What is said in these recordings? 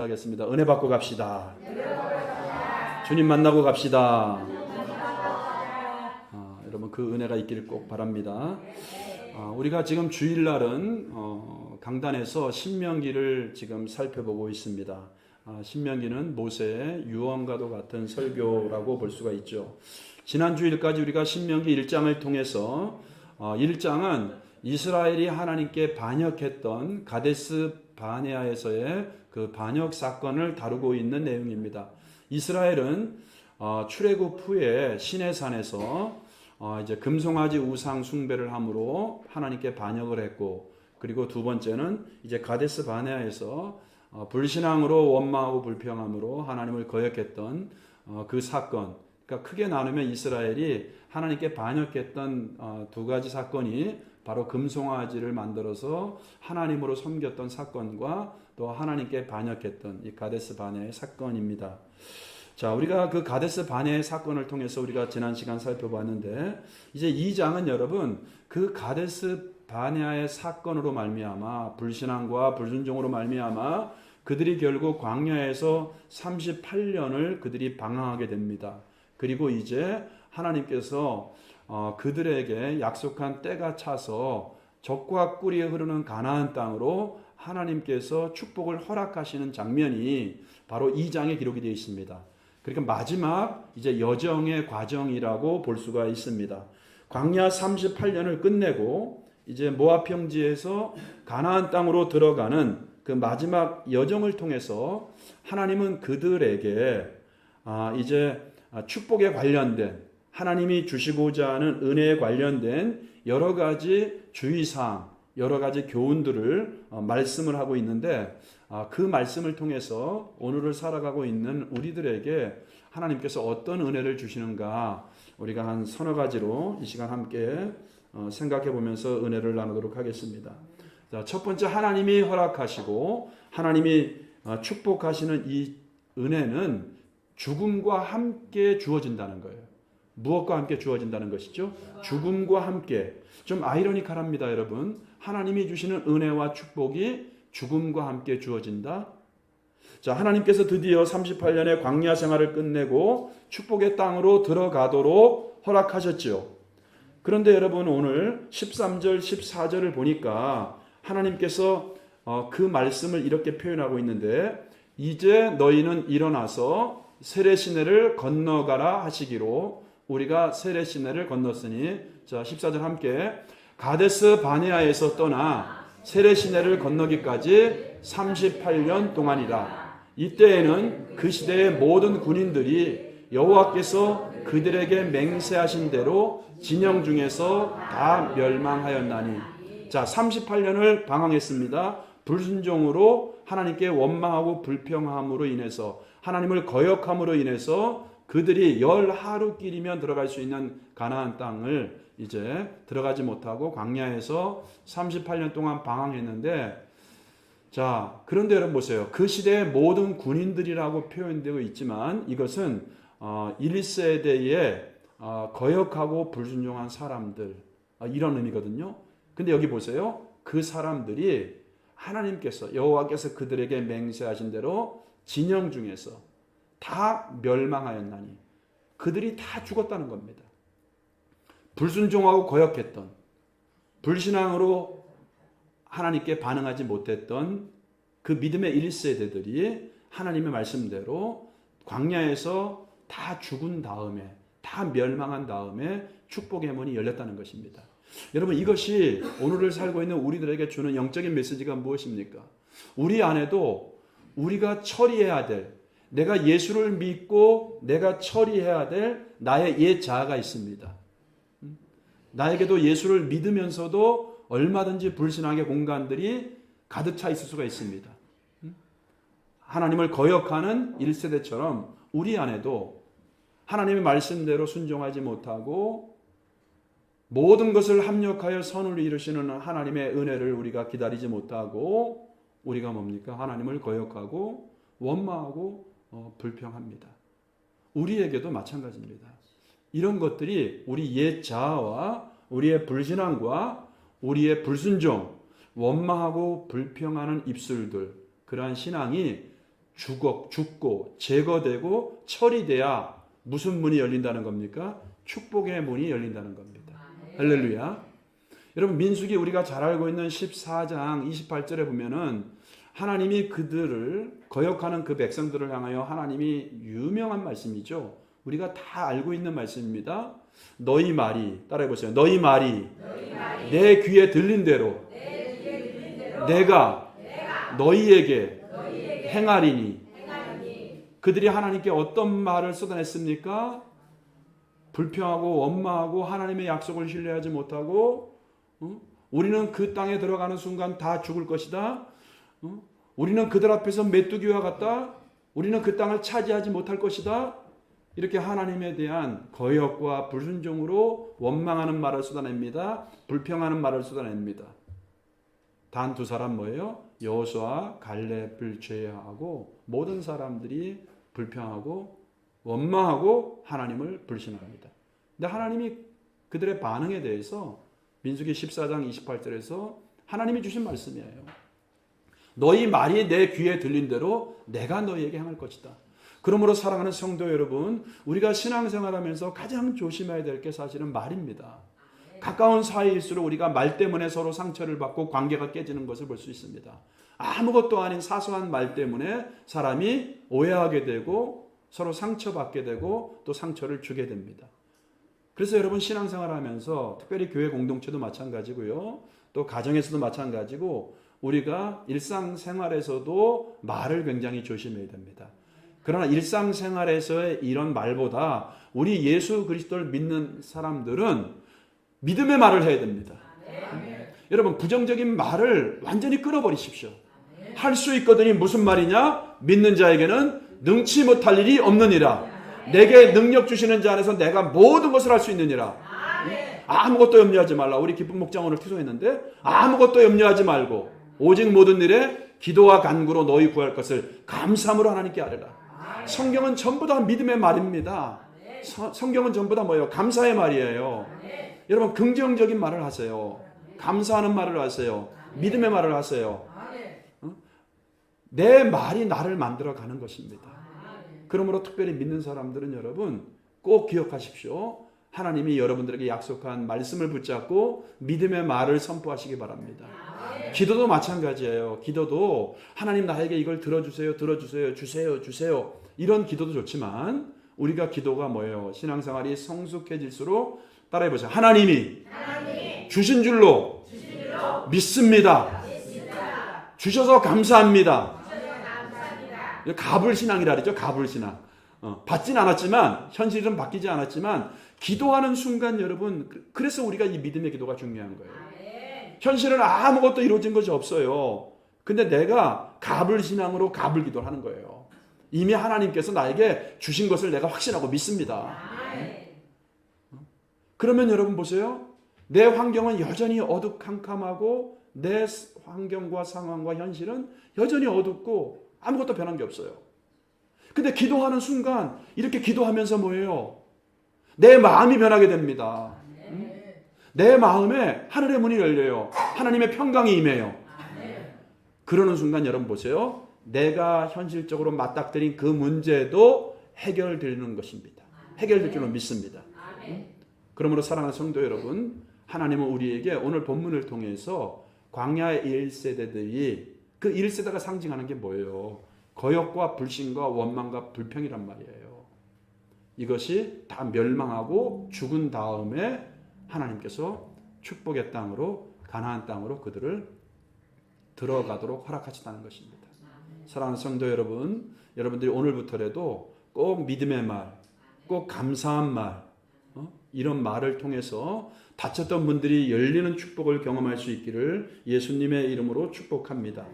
하겠습니다. 은혜 받고 갑시다. 주님 만나고 갑시다. 여러분 그 은혜가 있기를 꼭 바랍니다. 우리가 지금 주일날은 강단에서 신명기를 지금 살펴보고 있습니다. 신명기는 모세의 유언과도 같은 설교라고 볼 수가 있죠. 지난 주일까지 우리가 신명기 1장을 통해서 1장은 이스라엘이 하나님께 반역했던 가데스 바네아에서의 그 반역 사건을 다루고 있는 내용입니다. 이스라엘은 출애굽 후에 시내산에서 이제 금송아지 우상 숭배를 함으로 하나님께 반역을 했고, 그리고 두 번째는 이제 가데스 바네아에서 불신앙으로 원망하고 불평함으로 하나님을 거역했던 그 사건. 그러니까 크게 나누면 이스라엘이 하나님께 반역했던 두 가지 사건이 바로 금송아지를 만들어서 하나님으로 섬겼던 사건과 또 하나님께 반역했던 이 가데스 바네아의 사건입니다. 자, 우리가 그 가데스 바네아의 사건을 통해서 우리가 지난 시간 살펴봤는데, 이제 2장은 여러분 그 가데스 바네아의 사건으로 말미암아 불신앙과 불순종으로 말미암아 그들이 결국 광야에서 38년을 그들이 방황하게 됩니다. 그리고 이제 하나님께서 그들에게 약속한 때가 차서 젖과 꿀이 흐르는 가나안 땅으로 하나님께서 축복을 허락하시는 장면이 바로 2장에 기록이 되어 있습니다. 그러니까 마지막 이제 여정의 과정이라고 볼 수가 있습니다. 광야 38년을 끝내고 이제 모압 평지에서 가나안 땅으로 들어가는 그 마지막 여정을 통해서 하나님은 그들에게 이제 축복에 관련된, 하나님이 주시고자 하는 은혜에 관련된 여러 가지 주의사항, 여러 가지 교훈들을 말씀을 하고 있는데, 그 말씀을 통해서 오늘을 살아가고 있는 우리들에게 하나님께서 어떤 은혜를 주시는가, 우리가 한 서너 가지로 이 시간 함께 생각해 보면서 은혜를 나누도록 하겠습니다. 자, 첫 번째, 하나님이 허락하시고 하나님이 축복하시는 이 은혜는 죽음과 함께 주어진다는 거예요. 무엇과 함께 주어진다는 것이죠? 죽음과 함께. 좀 아이러니컬합니다, 여러분. 하나님이 주시는 은혜와 축복이 죽음과 함께 주어진다. 자, 하나님께서 드디어 38년의 광야 생활을 끝내고 축복의 땅으로 들어가도록 허락하셨죠. 그런데 여러분 오늘 13절, 14절을 보니까 하나님께서 그 말씀을 이렇게 표현하고 있는데, 이제 너희는 일어나서 세례시내를 건너가라 하시기로 우리가 세례시내를 건넜으니, 자 14절 함께, 가데스 바네아에서 떠나 세례시내를 건너기까지 38년 동안이라. 이때에는 그 시대의 모든 군인들이 여호와께서 그들에게 맹세하신 대로 진영 중에서 다 멸망하였나니. 자, 38년을 방황했습니다. 불순종으로 하나님께 원망하고 불평함으로 인해서, 하나님을 거역함으로 인해서 그들이 열 하루길이면 들어갈 수 있는 가나안 땅을 이제 들어가지 못하고 광야에서 38년 동안 방황했는데, 자, 그런데 여러분 보세요. 그 시대의 모든 군인들이라고 표현되고 있지만 이것은 1세대에 거역하고 불순종한 사람들, 이런 의미거든요. 근데 여기 보세요. 그 사람들이 하나님께서, 여호와께서 그들에게 맹세하신 대로 진영 중에서 다 멸망하였나니, 그들이 다 죽었다는 겁니다. 불순종하고 거역했던, 불신앙으로 하나님께 반응하지 못했던 그 믿음의 1세대들이 하나님의 말씀대로 광야에서 다 죽은 다음에, 다 멸망한 다음에 축복의 문이 열렸다는 것입니다. 여러분, 이것이 오늘을 살고 있는 우리들에게 주는 영적인 메시지가 무엇입니까? 우리 안에도 우리가 처리해야 될, 내가 예수를 믿고 내가 처리해야 될 나의 옛 자아가 있습니다. 나에게도 예수를 믿으면서도 얼마든지 불신앙의 공간들이 가득 차 있을 수가 있습니다. 하나님을 거역하는 1세대처럼 우리 안에도 하나님의 말씀대로 순종하지 못하고 모든 것을 합력하여 선을 이루시는 하나님의 은혜를 우리가 기다리지 못하고, 우리가 뭡니까? 하나님을 거역하고 원망하고 불평합니다. 우리에게도 마찬가지입니다. 이런 것들이 우리 옛 자아와 우리의 불신앙과 우리의 불순종, 원망하고 불평하는 입술들, 그러한 신앙이 죽고 제거되고 처리돼야 무슨 문이 열린다는 겁니까? 축복의 문이 열린다는 겁니다. 할렐루야. 여러분, 민수기 우리가 잘 알고 있는 14장 28절에 보면은 하나님이 그들을 거역하는 그 백성들을 향하여 하나님이 유명한 말씀이죠. 우리가 다 알고 있는 말씀입니다. 너희 말이, 따라해 보세요. 너희 말이 내 귀에 들린 대로 내가 너희에게 행하리니. 그들이 하나님께 어떤 말을 쏟아냈습니까? 불평하고 원망하고 하나님의 약속을 신뢰하지 못하고 우리는 그 땅에 들어가는 순간 다 죽을 것이다. 우리는 그들 앞에서 메뚜기와 같다. 우리는 그 땅을 차지하지 못할 것이다. 이렇게 하나님에 대한 거역과 불순종으로 원망하는 말을 쏟아냅니다. 불평하는 말을 쏟아냅니다. 단 두 사람 뭐예요? 여호수아 갈렙을 제외하고 모든 사람들이 불평하고 원망하고 하나님을 불신합니다. 근데 하나님이 그들의 반응에 대해서 민수기 14장 28절에서 하나님이 주신 말씀이에요. 너희 말이 내 귀에 들린 대로 내가 너희에게 행할 것이다. 그러므로 사랑하는 성도 여러분, 우리가 신앙생활하면서 가장 조심해야 될 게 사실은 말입니다. 가까운 사이일수록 우리가 말 때문에 서로 상처를 받고 관계가 깨지는 것을 볼 수 있습니다. 아무것도 아닌 사소한 말 때문에 사람이 오해하게 되고 서로 상처받게 되고 또 상처를 주게 됩니다. 그래서 여러분, 신앙생활하면서 특별히 교회 공동체도 마찬가지고요. 또 가정에서도 마찬가지고 우리가 일상생활에서도 말을 굉장히 조심해야 됩니다. 그러나 일상생활에서의 이런 말보다 우리 예수 그리스도를 믿는 사람들은 믿음의 말을 해야 됩니다. 여러분, 부정적인 말을 완전히 끊어버리십시오. 할 수 있거든이 무슨 말이냐? 믿는 자에게는 능치 못할 일이 없느니라. 내게 능력 주시는 자 안에서 내가 모든 것을 할 수 있느니라. 아무것도 염려하지 말라. 우리 기쁜 목장 오늘 투송했는데 아무것도 염려하지 말고 오직 모든 일에 기도와 간구로 너희 구할 것을 감사함으로 하나님께 아뢰라. 성경은 전부 다 믿음의 말입니다. 성경은 전부 다 뭐예요? 감사의 말이에요. 여러분, 긍정적인 말을 하세요. 감사하는 말을 하세요. 믿음의 말을 하세요. 내 말이 나를 만들어가는 것입니다. 그러므로 특별히 믿는 사람들은 여러분 꼭 기억하십시오. 하나님이 여러분들에게 약속한 말씀을 붙잡고 믿음의 말을 선포하시기 바랍니다. 기도도 마찬가지예요. 기도도 하나님 나에게 이걸 들어주세요. 들어주세요. 주세요. 이런 기도도 좋지만 우리가 기도가 뭐예요? 신앙생활이 성숙해질수록 따라해보세요. 하나님이 주신 줄로 믿습니다. 주셔서 감사합니다. 가불신앙이라 그러죠. 가불신앙. 받진 않았지만 현실은 바뀌지 않았지만 기도하는 순간 여러분, 그래서 우리가 이 믿음의 기도가 중요한 거예요. 현실은 아무것도 이루어진 것이 없어요. 근데 내가 가불신앙으로 가불기도를 하는 거예요. 이미 하나님께서 나에게 주신 것을 내가 확신하고 믿습니다. 그러면 여러분 보세요. 내 환경은 여전히 어두컴컴하고 내 환경과 상황과 현실은 여전히 어둡고 아무것도 변한 게 없어요. 근데 기도하는 순간 이렇게 기도하면서 뭐예요? 내 마음이 변하게 됩니다. 내 마음에 하늘의 문이 열려요. 하나님의 평강이 임해요. 그러는 순간 여러분 보세요. 내가 현실적으로 맞닥뜨린 그 문제도 해결되는 것입니다. 해결될 줄로 믿습니다. 그러므로 사랑하는 성도 여러분, 하나님은 우리에게 오늘 본문을 통해서 광야의 1세대들이 그 1세대가 상징하는 게 뭐예요? 거역과 불신과 원망과 불평이란 말이에요. 이것이 다 멸망하고 죽은 다음에 하나님께서 축복의 땅으로, 가나안 땅으로 그들을 들어가도록 허락하셨다는 것입니다. 사랑하는 성도 여러분, 여러분들이 오늘부터라도 꼭 믿음의 말, 꼭 감사한 말, 이런 말을 통해서 닫혔던 문들이 열리는 축복을 경험할 수 있기를 예수님의 이름으로 축복합니다.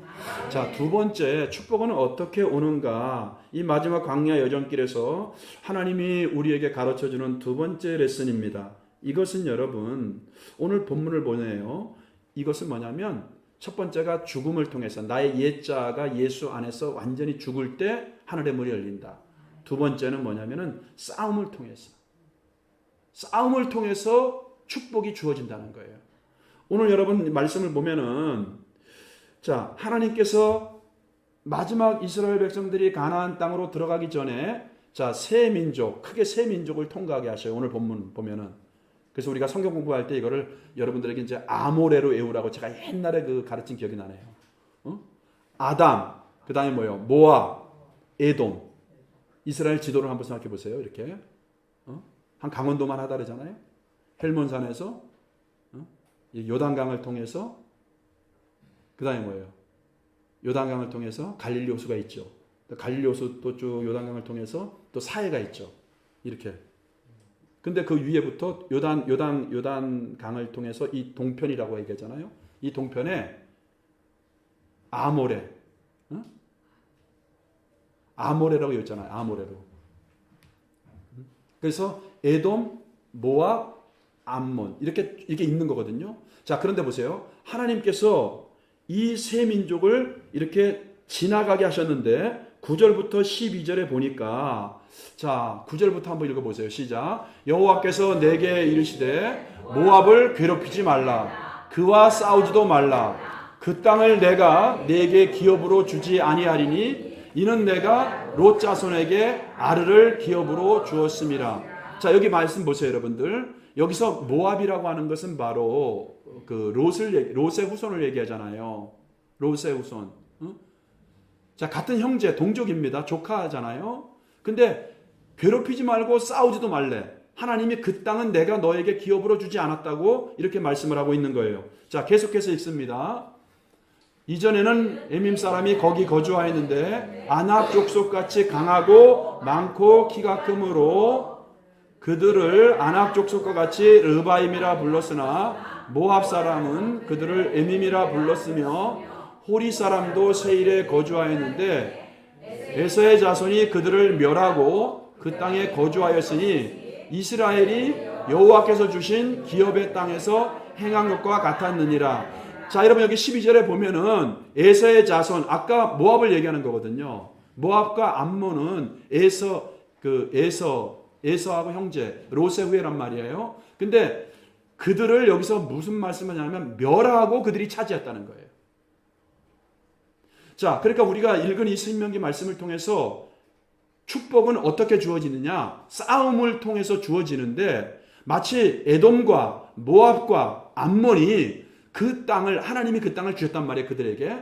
자, 두 번째, 축복은 어떻게 오는가? 이 마지막 광야 여정길에서 하나님이 우리에게 가르쳐주는 두 번째 레슨입니다. 이것은 여러분, 오늘 본문을 보네요. 이것은 뭐냐면 첫 번째가 죽음을 통해서 나의 옛자가 예수 안에서 완전히 죽을 때 하늘의 문이 열린다. 두 번째는 뭐냐면은 싸움을 통해서 축복이 주어진다는 거예요. 오늘 여러분 말씀을 보면은 자, 하나님께서 마지막 이스라엘 백성들이 가나안 땅으로 들어가기 전에 자, 세 민족, 크게 세 민족을 통과하게 하셔요. 오늘 본문 보면은. 그래서 우리가 성경 공부할 때 이거를 여러분들에게 이제 아모레로 외우라고 제가 옛날에 그 가르친 기억이 나네요. 아담, 그 다음에 뭐예요? 모압, 에돔. 이스라엘 지도를 한번 생각해 보세요. 이렇게. 한 강원도만 하다 그러잖아요. 헬몬산에서, 요단강을 통해서, 그 다음에 뭐예요? 요단강을 통해서 갈릴리 호수가 있죠. 갈릴리 호수 또 쭉 요단강을 통해서 또 사해가 있죠. 이렇게. 근데 그 위에부터 요단강을 통해서 이 동편이라고 얘기하잖아요. 이 동편에 아모레, 아모레라고 했잖아요. 아모레로. 그래서 에돔, 모압, 암몬 이렇게 있는 거거든요. 자, 그런데 보세요. 하나님께서 이 세 민족을 이렇게 지나가게 하셨는데 9절부터 12절에 보니까 자, 9절부터 한번 읽어보세요. 시작. 여호와께서 내게 이르시되 모압을 괴롭히지 말라. 그와 싸우지도 말라. 그 땅을 내가 네게 기업으로 주지 아니하리니 이는 내가 롯 자손에게 아르를 기업으로 주었음이라. 자, 여기 말씀 보세요, 여러분들. 여기서 모압이라고 하는 것은 바로 그 롯의 후손을 얘기하잖아요. 롯의 후손. 자, 같은 형제, 동족입니다. 조카잖아요. 근데 괴롭히지 말고 싸우지도 말래. 하나님이 그 땅은 내가 너에게 기업으로 주지 않았다고 이렇게 말씀을 하고 있는 거예요. 자, 계속해서 읽습니다. 이전에는 에밈 사람이 거기 거주하였는데 아낙 족속같이 강하고 많고 키가 크므로 그들을 아낙 족속과 같이 르바임이라 불렀으나 모압 사람은 그들을 에밈이라 불렀으며 호리 사람도 세일에 거주하였는데 에서의 자손이 그들을 멸하고 그 땅에 거주하였으니 이스라엘이 여호와께서 주신 기업의 땅에서 행한 것과 같았느니라. 자, 여러분 여기 12절에 보면은 에서의 자손, 아까 모압을 얘기하는 거거든요. 모압과 암몬은 에서하고 형제, 롯의 후예란 말이에요. 근데 그들을 여기서 무슨 말씀을 하냐면 멸하고 그들이 차지했다는 거예요. 자, 그러니까 우리가 읽은 이 신명기 말씀을 통해서 축복은 어떻게 주어지느냐? 싸움을 통해서 주어지는데 마치 에돔과 모압과 암몬이 하나님이 그 땅을 주셨단 말이에요, 그들에게.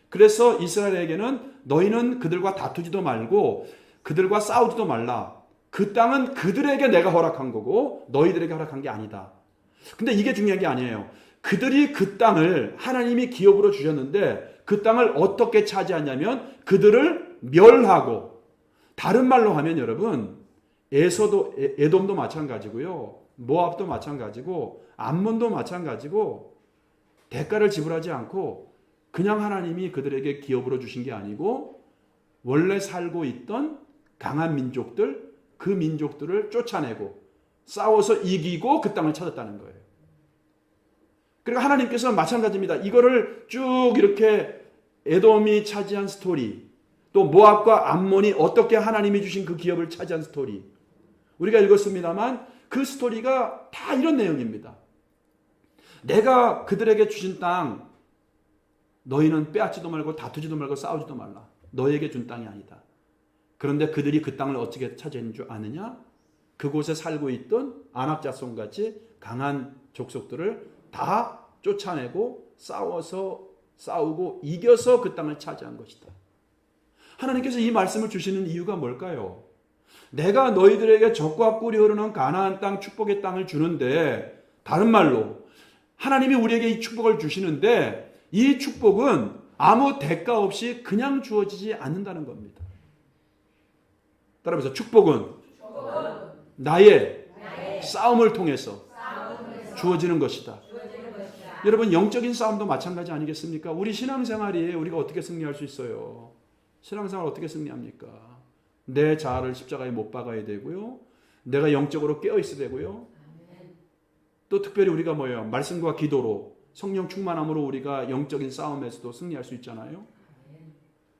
그래서 이스라엘에게는 너희는 그들과 다투지도 말고 그들과 싸우지도 말라. 그 땅은 그들에게 내가 허락한 거고 너희들에게 허락한 게 아니다. 근데 이게 중요한 게 아니에요. 그들이 그 땅을 하나님이 기업으로 주셨는데 그 땅을 어떻게 차지하냐면 그들을 멸하고, 다른 말로 하면 여러분 에돔도 마찬가지고요, 모압도 마찬가지고 암몬도 마찬가지고 대가를 지불하지 않고 그냥 하나님이 그들에게 기업으로 주신 게 아니고 원래 살고 있던 강한 민족들, 그 민족들을 쫓아내고 싸워서 이기고 그 땅을 찾았다는 거예요. 그러니까 하나님께서 마찬가지입니다. 이거를 쭉 이렇게 에돔이 차지한 스토리, 또 모압과 암몬이 어떻게 하나님이 주신 그 기업을 차지한 스토리, 우리가 읽었습니다만 그 스토리가 다 이런 내용입니다. 내가 그들에게 주신 땅 너희는 빼앗지도 말고 다투지도 말고 싸우지도 말라. 너희에게 준 땅이 아니다. 그런데 그들이 그 땅을 어떻게 차지한 줄 아느냐? 그곳에 살고 있던 아낙 자손같이 강한 족속들을 다 쫓아내고 싸우고 이겨서 그 땅을 차지한 것이다. 하나님께서 이 말씀을 주시는 이유가 뭘까요? 내가 너희들에게 적과 꿀이 흐르는 가나안 땅, 축복의 땅을 주는데, 다른 말로 하나님이 우리에게 이 축복을 주시는데 이 축복은 아무 대가 없이 그냥 주어지지 않는다는 겁니다. 따라해서 축복은 나의 싸움을 통해서 주어지는 것이다. 여러분, 영적인 싸움도 마찬가지 아니겠습니까? 우리 신앙생활이 우리가 어떻게 승리할 수 있어요? 신앙생활 어떻게 승리합니까? 내 자아를 십자가에 못 박아야 되고요. 내가 영적으로 깨어 있어야 되고요. 또 특별히 우리가 뭐예요? 말씀과 기도로, 성령 충만함으로 우리가 영적인 싸움에서도 승리할 수 있잖아요.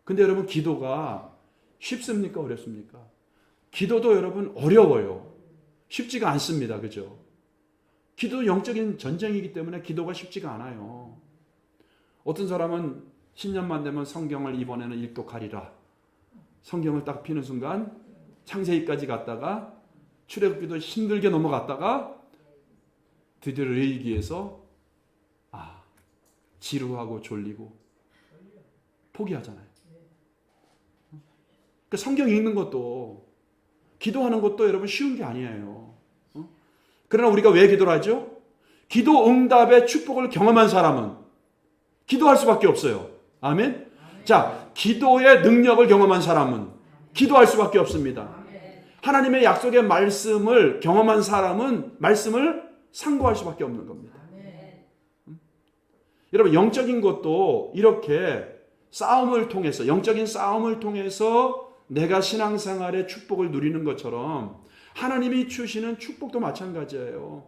근데 여러분, 기도가 쉽습니까? 어렵습니까? 기도도 여러분 어려워요. 쉽지가 않습니다. 그죠? 기도 영적인 전쟁이기 때문에 기도가 쉽지가 않아요. 어떤 사람은 10년만 되면 성경을 이번에는 일독하리라. 성경을 딱 피는 순간 창세기까지 갔다가 출애굽기도 힘들게 넘어갔다가 드디어 레위기에서 지루하고 졸리고 포기하잖아요. 그러니까 성경 읽는 것도 기도하는 것도 여러분 쉬운 게 아니에요. 그러나 우리가 왜 기도를 하죠? 기도 응답의 축복을 경험한 사람은 기도할 수밖에 없어요. 아멘? 자, 기도의 능력을 경험한 사람은 기도할 수밖에 없습니다. 하나님의 약속의 말씀을 경험한 사람은 말씀을 상고할 수밖에 없는 겁니다. 여러분, 영적인 것도 이렇게 싸움을 통해서, 영적인 싸움을 통해서 내가 신앙생활의 축복을 누리는 것처럼 하나님이 주시는 축복도 마찬가지예요.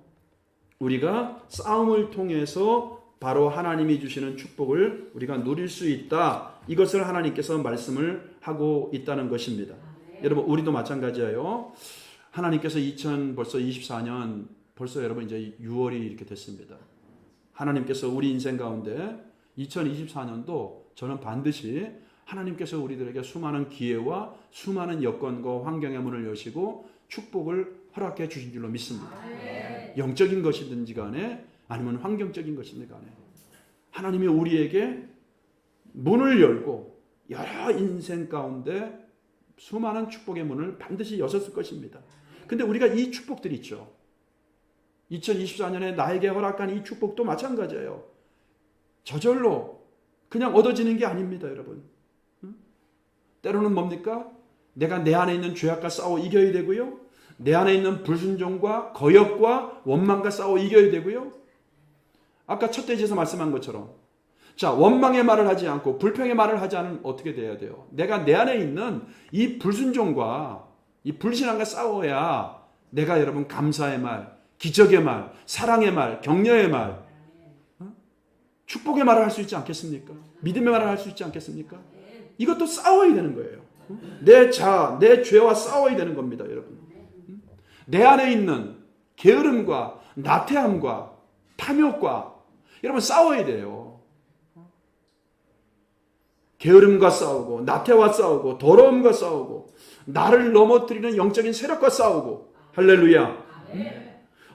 우리가 싸움을 통해서 바로 하나님이 주시는 축복을 우리가 누릴 수 있다. 이것을 하나님께서 말씀을 하고 있다는 것입니다. 여러분, 우리도 마찬가지예요. 하나님께서 벌써 24년, 벌써 여러분 이제 6월이 이렇게 됐습니다. 하나님께서 우리 인생 가운데 2024년도 저는 반드시 하나님께서 우리들에게 수많은 기회와 수많은 여건과 환경의 문을 여시고 축복을 허락해 주신 줄로 믿습니다. 영적인 것이든지 간에 아니면 환경적인 것이든지 간에 하나님이 우리에게 문을 열고 여러 인생 가운데 수많은 축복의 문을 반드시 여셨을 것입니다. 근데 우리가 이 축복들이 있죠. 2024년에 나에게 허락한 이 축복도 마찬가지예요. 저절로 그냥 얻어지는 게 아닙니다, 여러분. 때로는 뭡니까? 내가 내 안에 있는 죄악과 싸워 이겨야 되고요. 내 안에 있는 불순종과 거역과 원망과 싸워 이겨야 되고요. 아까 첫 대지에서 말씀한 것처럼 자, 원망의 말을 하지 않고 불평의 말을 하지 않으면 어떻게 돼야 돼요? 내가 내 안에 있는 이 불순종과 이 불신앙과 싸워야 내가 여러분 감사의 말, 기적의 말, 사랑의 말, 격려의 말, 축복의 말을 할 수 있지 않겠습니까? 믿음의 말을 할 수 있지 않겠습니까? 이것도 싸워야 되는 거예요. 내 죄와 싸워야 되는 겁니다, 여러분. 내 안에 있는 게으름과 나태함과 탐욕과 여러분 싸워야 돼요. 게으름과 싸우고 나태와 싸우고 더러움과 싸우고 나를 넘어뜨리는 영적인 세력과 싸우고 할렐루야.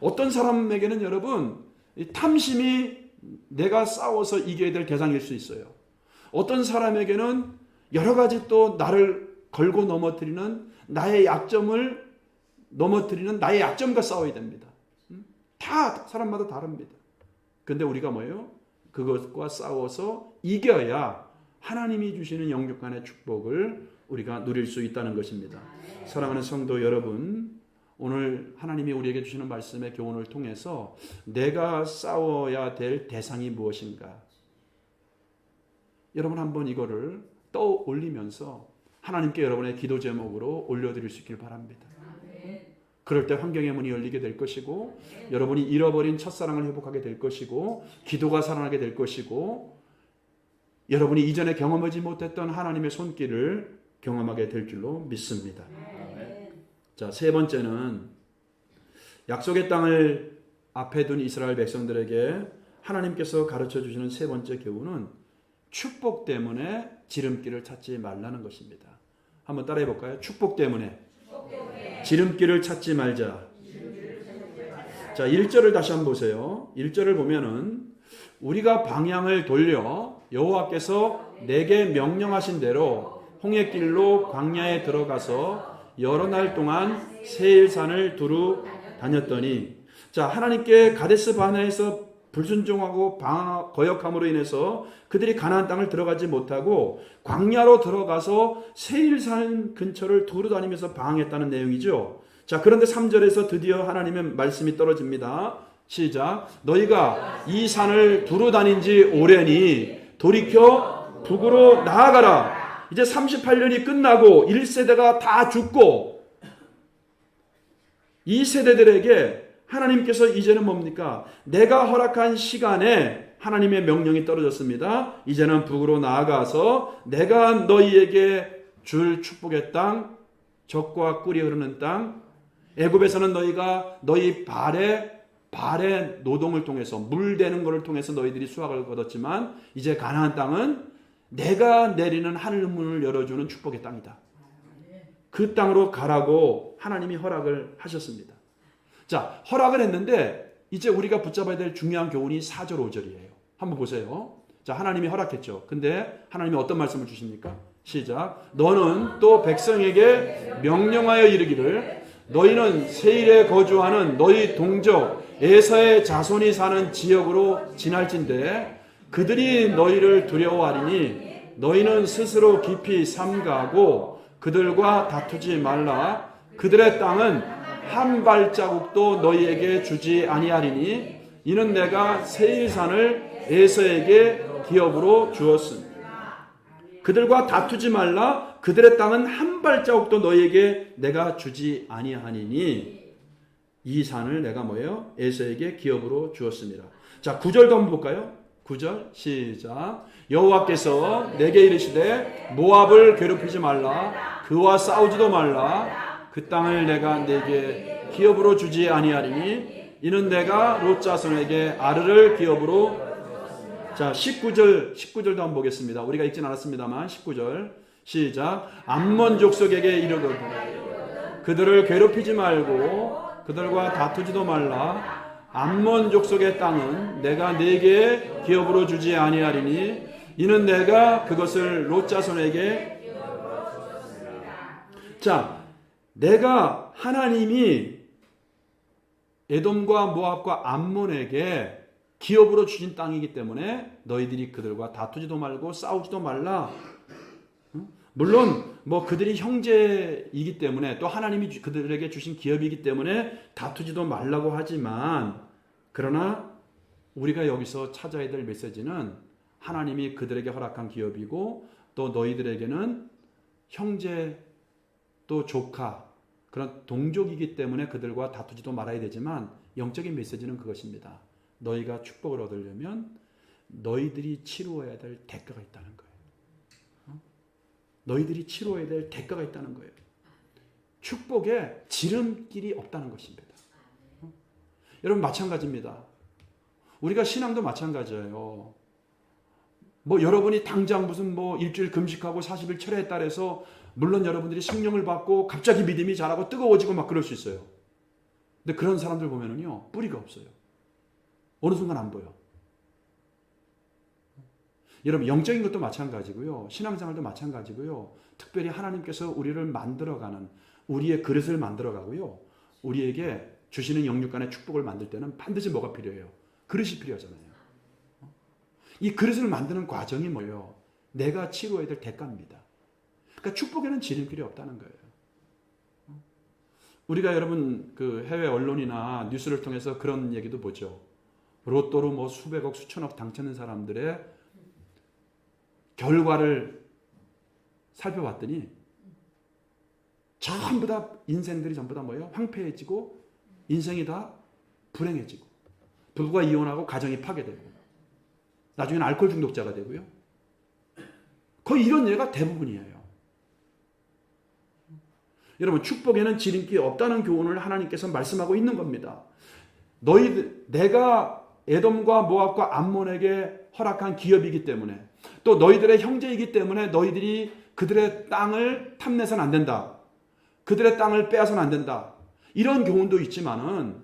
어떤 사람에게는 여러분 탐심이 내가 싸워서 이겨야 될 대상일 수 있어요. 어떤 사람에게는 여러 가지 또 나를 걸고 넘어뜨리는 나의 약점을 넘어뜨리는 나의 약점과 싸워야 됩니다. 다 사람마다 다릅니다. 근데 우리가 뭐예요? 그것과 싸워서 이겨야 하나님이 주시는 영육간의 축복을 우리가 누릴 수 있다는 것입니다. 사랑하는 성도 여러분, 오늘 하나님이 우리에게 주시는 말씀의 교훈을 통해서 내가 싸워야 될 대상이 무엇인가? 여러분 한번 이거를 떠올리면서 하나님께 여러분의 기도 제목으로 올려드릴 수 있길 바랍니다. 그럴 때 환경의 문이 열리게 될 것이고 여러분이 잃어버린 첫사랑을 회복하게 될 것이고 기도가 살아나게 될 것이고 여러분이 이전에 경험하지 못했던 하나님의 손길을 경험하게 될 줄로 믿습니다. 자, 세 번째는 약속의 땅을 앞에 둔 이스라엘 백성들에게 하나님께서 가르쳐 주시는 세 번째 교훈은 축복 때문에 지름길을 찾지 말라는 것입니다. 한번 따라해 볼까요? 축복 때문에 지름길을 찾지 말자. 자, 1절을 다시 한번 보세요. 1절을 보면은 우리가 방향을 돌려 여호와께서 내게 명령하신 대로 홍해길로 광야에 들어가서 여러 날 동안 세일산을 두루 다녔더니 자, 하나님께 가데스 바네에서 불순종하고 거역함으로 인해서 그들이 가나안 땅을 들어가지 못하고 광야로 들어가서 세일산 근처를 두루 다니면서 방황했다는 내용이죠. 자, 그런데 3절에서 드디어 하나님의 말씀이 떨어집니다. 시작. 너희가 이 산을 두루 다닌 지 오래니 돌이켜 북으로 나아가라. 이제 38년이 끝나고 1세대가 다 죽고 이 세대들에게 하나님께서 이제는 뭡니까? 내가 허락한 시간에 하나님의 명령이 떨어졌습니다. 이제는 북으로 나아가서 내가 너희에게 줄 축복의 땅, 젖과 꿀이 흐르는 땅, 애굽에서는 너희가 너희 발의 노동을 통해서 물 대는 것을 통해서 너희들이 수확을 거뒀지만 이제 가나안 땅은 내가 내리는 하늘 문을 열어주는 축복의 땅이다. 그 땅으로 가라고 하나님이 허락을 하셨습니다. 자, 허락을 했는데 이제 우리가 붙잡아야 될 중요한 교훈이 4절 5절이에요. 한번 보세요. 자, 하나님이 허락했죠. 근데 하나님이 어떤 말씀을 주십니까? 시작. 너는 또 백성에게 명령하여 이르기를 너희는 세일에 거주하는 너희 동족 에서의 자손이 사는 지역으로 지날진대 그들이 너희를 두려워하리니 너희는 스스로 깊이 삼가하고 그들과 다투지 말라. 그들의 땅은 한 발자국도 너희에게 주지 아니하리니 이는 내가 세일산을 에서에게 기업으로 주었음. 그들과 다투지 말라. 그들의 땅은 한 발자국도 너희에게 내가 주지 아니하니니 이 산을 내가 뭐예요? 에서에게 기업으로 주었습니다. 자, 9절도 한번 볼까요? 9절 시작. 여호와께서 내게 이르시되 모압을 괴롭히지 말라. 그와 싸우지도 말라. 그 땅을 내가 내게 기업으로 주지 아니하리니 이는 내가 롯 자손에게 아르를 기업으로. 자, 19절도 한번 보겠습니다. 우리가 읽진 않았습니다만 19절 시작. 암몬 족속에게 이르거든 그들을 괴롭히지 말고 그들과 다투지도 말라. 암몬 족속의 땅은 내가 네게 기업으로 주지 아니하리니 이는 내가 그것을 롯 자손에게. 자, 내가 하나님이 에돔과 모압과 암몬에게 기업으로 주신 땅이기 때문에 너희들이 그들과 다투지도 말고 싸우지도 말라. 물론 뭐 그들이 형제이기 때문에 또 하나님이 그들에게 주신 기업이기 때문에 다투지도 말라고 하지만 그러나 우리가 여기서 찾아야 될 메시지는 하나님이 그들에게 허락한 기업이고 또 너희들에게는 형제 또 조카 그런 동족이기 때문에 그들과 다투지도 말아야 되지만 영적인 메시지는 그것입니다. 너희가 축복을 얻으려면 너희들이 치루어야 될 대가가 있다는 거예요. 너희들이 치루어야 될 대가가 있다는 거예요. 축복에 지름길이 없다는 것입니다. 여러분 마찬가지입니다. 우리가 신앙도 마찬가지예요. 뭐 여러분이 당장 무슨 뭐 일주일 금식하고 40일 철회에 따라서 물론 여러분들이 성령을 받고 갑자기 믿음이 자라고 뜨거워지고 막 그럴 수 있어요. 근데 그런 사람들 보면은요 뿌리가 없어요. 어느 순간 안 보여. 여러분 영적인 것도 마찬가지고요. 신앙생활도 마찬가지고요. 특별히 하나님께서 우리를 만들어가는 우리의 그릇을 만들어가고요. 우리에게 주시는 영육간의 축복을 만들 때는 반드시 뭐가 필요해요? 그릇이 필요하잖아요. 이 그릇을 만드는 과정이 뭐예요? 내가 치러야 될 대가입니다. 그러니까 축복에는 지름길이 없다는 거예요. 우리가 여러분 그 해외 언론이나 뉴스를 통해서 그런 얘기도 보죠. 로또로 뭐 수백억 수천억 당첨된 사람들의 결과를 살펴봤더니 전부 다 인생들이 전부 다 뭐예요? 황폐해지고 인생이 다 불행해지고 부부가 이혼하고 가정이 파괴되고 나중에는 알코올 중독자가 되고요. 거의 이런 예가 대부분이에요. 여러분 축복에는 지름길이 없다는 교훈을 하나님께서 말씀하고 있는 겁니다. 내가 에돔과 모압과 암몬에게 허락한 기업이기 때문에 또 너희들의 형제이기 때문에 너희들이 그들의 땅을 탐내서는 안 된다. 그들의 땅을 빼앗아서는 안 된다. 이런 교훈도 있지만은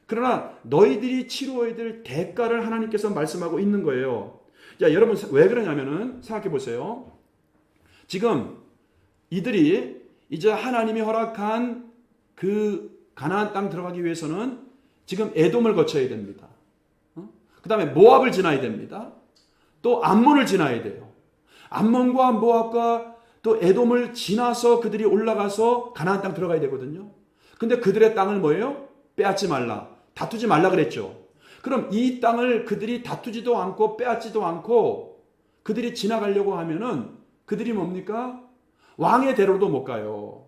그러나 너희들이 치루어야 될 대가를 하나님께서 말씀하고 있는 거예요. 자, 여러분 왜 그러냐면은 생각해 보세요. 지금 이들이 이제 하나님이 허락한 그 가나안 땅 들어가기 위해서는 지금 에돔을 거쳐야 됩니다. 그 다음에 모압을 지나야 됩니다. 또 암몬을 지나야 돼요. 암몬과 모압과 또 에돔을 지나서 그들이 올라가서 가나안 땅 들어가야 되거든요. 근데 그들의 땅을 뭐예요? 빼앗지 말라. 다투지 말라 그랬죠. 그럼 이 땅을 그들이 다투지도 않고 빼앗지도 않고 그들이 지나가려고 하면은 그들이 뭡니까? 왕의 대로도 못 가요.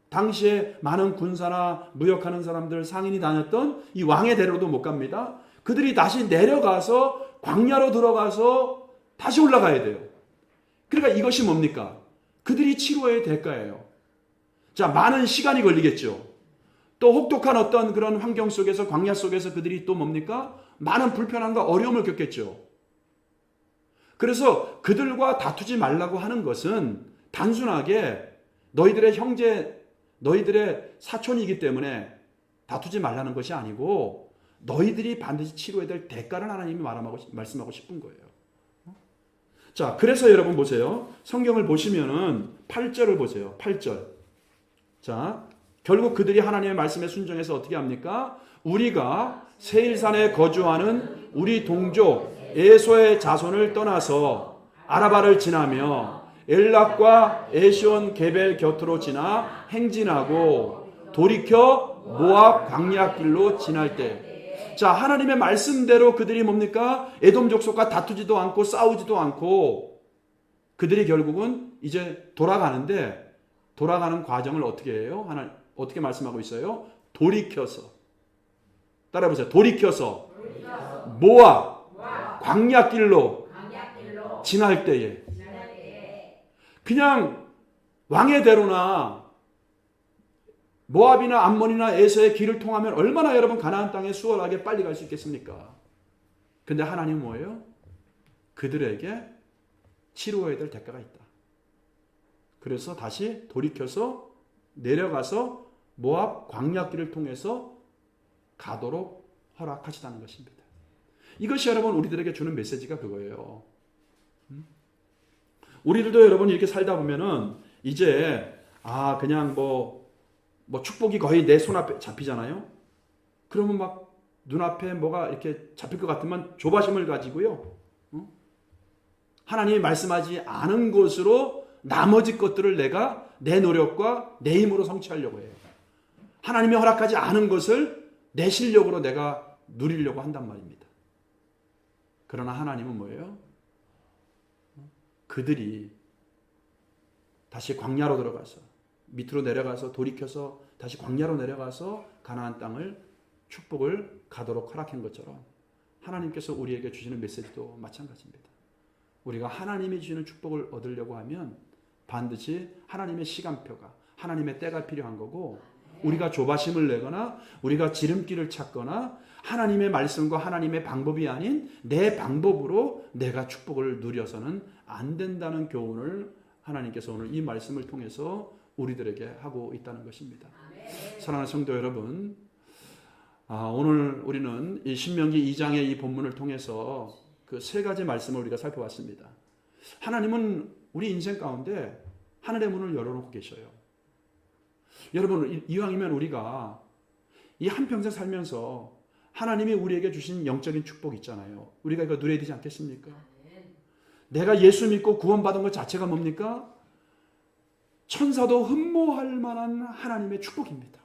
당시에 많은 군사나 무역하는 사람들 상인이 다녔던 이 왕의 대로도 못 갑니다. 그들이 다시 내려가서 광야로 들어가서 다시 올라가야 돼요. 그러니까 이것이 뭡니까? 그들이 치루어야 대가예요. 자, 많은 시간이 걸리겠죠. 또 혹독한 어떤 그런 환경 속에서 광야 속에서 그들이 또 뭡니까? 많은 불편함과 어려움을 겪겠죠. 그래서 그들과 다투지 말라고 하는 것은 단순하게 너희들의 형제, 너희들의 사촌이기 때문에 다투지 말라는 것이 아니고 너희들이 반드시 치러야 될 대가를 하나님이 말씀하고 싶은 거예요. 자, 그래서 여러분 보세요. 성경을 보시면은 8절을 보세요. 8절. 자, 결국 그들이 하나님의 말씀에 순종해서 어떻게 합니까? 우리가 세일산에 거주하는 우리 동족 에소의 자손을 떠나서 아라바를 지나며 엘락과 에시온 게벨 곁으로 지나 행진하고 돌이켜 모압 광야길로 지날 때, 자, 하나님의 말씀대로 그들이 뭡니까? 에돔 족속과 다투지도 않고 싸우지도 않고 그들이 결국은 이제 돌아가는데, 돌아가는 과정을 어떻게 해요? 어떻게 말씀하고 있어요? 돌이켜서. 따라해보세요. 돌이켜서 모압 광야길로 지날 때에, 그냥 왕의 대로나 모압이나 암몬이나 에서의 길을 통하면 얼마나 여러분 가나안 땅에 수월하게 빨리 갈 수 있겠습니까? 근데 하나님은 뭐예요? 그들에게 치루어야 될 대가가 있다. 그래서 다시 돌이켜서 내려가서 모압 광야길을 통해서 가도록 허락하시다는 것입니다. 이것이 여러분 우리들에게 주는 메시지가 그거예요. 우리들도 여러분 이렇게 살다 보면은 이제 그냥 뭐 축복이 거의 내 손앞에 잡히잖아요. 그러면 막 눈앞에 뭐가 이렇게 잡힐 것 같으면 조바심을 가지고요. 하나님이 말씀하지 않은 것으로 나머지 것들을 내가 내 노력과 내 힘으로 성취하려고 해요. 하나님이 허락하지 않은 것을 내 실력으로 내가 누리려고 한단 말입니다. 그러나 하나님은 뭐예요? 그들이 다시 광야로 들어가서 밑으로 내려가서 돌이켜서 다시 광야로 내려가서 가나안 땅을 축복을 가도록 허락한 것처럼 하나님께서 우리에게 주시는 메시지도 마찬가지입니다. 우리가 하나님이 주시는 축복을 얻으려고 하면 반드시 하나님의 시간표가, 하나님의 때가 필요한 거고, 우리가 조바심을 내거나 우리가 지름길을 찾거나 하나님의 말씀과 하나님의 방법이 아닌 내 방법으로 내가 축복을 누려서는 안 된다는 교훈을 하나님께서 오늘 이 말씀을 통해서 우리들에게 하고 있다는 것입니다. 사랑하는 성도 여러분, 오늘 우리는 이 신명기 2장의 이 본문을 통해서 그 세 가지 말씀을 우리가 살펴봤습니다. 하나님은 우리 인생 가운데 하늘의 문을 열어놓고 계셔요. 여러분, 이왕이면 우리가 이 한평생 살면서 하나님이 우리에게 주신 영적인 축복 있잖아요. 우리가 이거 누려야 되지 않겠습니까? 내가 예수 믿고 구원받은 것 자체가 뭡니까? 천사도 흠모할 만한 하나님의 축복입니다.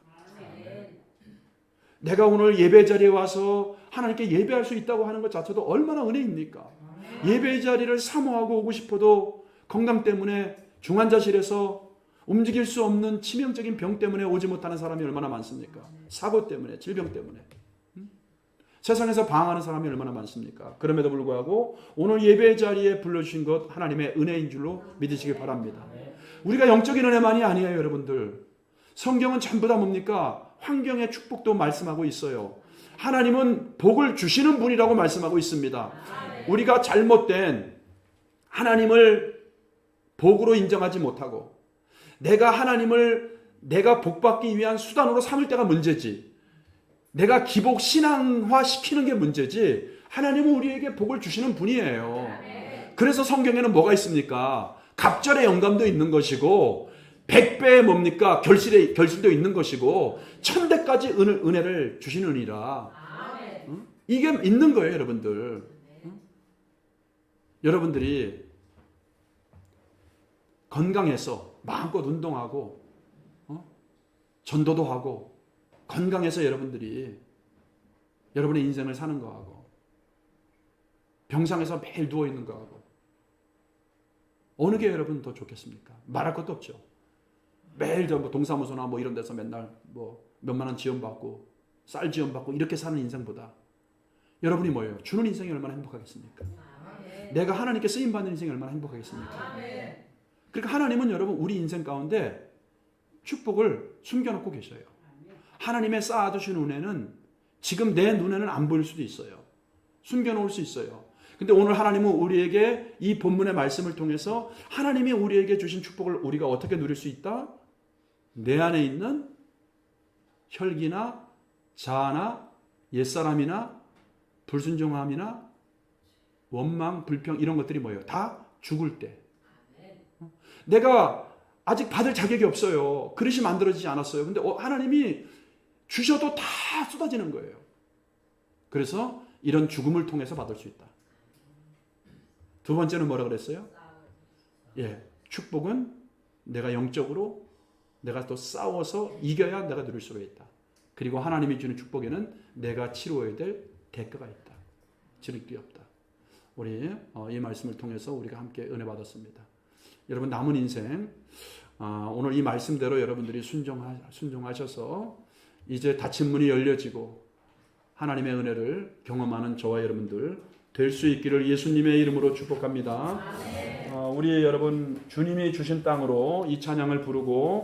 내가 오늘 예배 자리에 와서 하나님께 예배할 수 있다고 하는 것 자체도 얼마나 은혜입니까? 예배 자리를 사모하고 오고 싶어도 건강 때문에 중환자실에서 움직일 수 없는 치명적인 병 때문에 오지 못하는 사람이 얼마나 많습니까? 사고 때문에, 질병 때문에. 세상에서 방황하는 사람이 얼마나 많습니까? 그럼에도 불구하고 오늘 예배 자리에 불러주신 것 하나님의 은혜인 줄로 믿으시기 바랍니다. 우리가 영적인 은혜만이 아니에요, 여러분들. 성경은 전부 다 뭡니까? 환경의 축복도 말씀하고 있어요. 하나님은 복을 주시는 분이라고 말씀하고 있습니다. 우리가 잘못된 하나님을 복으로 인정하지 못하고 내가 하나님을 내가 복받기 위한 수단으로 삼을 때가 문제지, 내가 기복 신앙화 시키는 게 문제지, 하나님은 우리에게 복을 주시는 분이에요. 그래서 성경에는 뭐가 있습니까? 갑절의 영감도 있는 것이고 100배의 뭡니까? 결실도 있는 것이고 1000대까지 은혜를 주시느니라. 이게 있는 거예요, 여러분들. 여러분들이 건강해서 마음껏 운동하고 전도도 하고 건강해서 여러분들이 여러분의 인생을 사는 거하고 병상에서 매일 누워있는 거하고 어느 게 여러분 더 좋겠습니까? 말할 것도 없죠. 매일 동사무소나 이런 데서 맨날 몇만 원 지원받고 쌀 지원받고 이렇게 사는 인생보다 여러분이 뭐예요? 주는 인생이 얼마나 행복하겠습니까? 내가 하나님께 쓰임받는 인생이 얼마나 행복하겠습니까? 그러니까 하나님은 여러분 우리 인생 가운데 축복을 숨겨놓고 계셔요. 하나님의 쌓아두신 은혜는 지금 내 눈에는 안 보일 수도 있어요. 숨겨놓을 수 있어요. 근데 오늘 하나님은 우리에게 이 본문의 말씀을 통해서 하나님이 우리에게 주신 축복을 우리가 어떻게 누릴 수 있다? 내 안에 있는 혈기나 자아나 옛사람이나 불순종함이나 원망, 불평 이런 것들이 뭐예요? 다 죽을 때. 내가 아직 받을 자격이 없어요. 그릇이 만들어지지 않았어요. 근데 하나님이 주셔도 다 쏟아지는 거예요. 그래서 이런 죽음을 통해서 받을 수 있다. 두 번째는 뭐라 그랬어요? 예, 축복은 내가 영적으로 내가 또 싸워서 이겨야 내가 누릴 수가 있다. 그리고 하나님이 주는 축복에는 내가 치루어야 될 대가가 있다. 치를 게 없다. 우리 이 말씀을 통해서 우리가 함께 은혜 받았습니다. 여러분 남은 인생 오늘 이 말씀대로 여러분들이 순종하셔서 이제 닫힌 문이 열려지고 하나님의 은혜를 경험하는 저와 여러분들 될 수 있기를 예수님의 이름으로 축복합니다. 우리 여러분 주님이 주신 땅으로 이 찬양을 부르고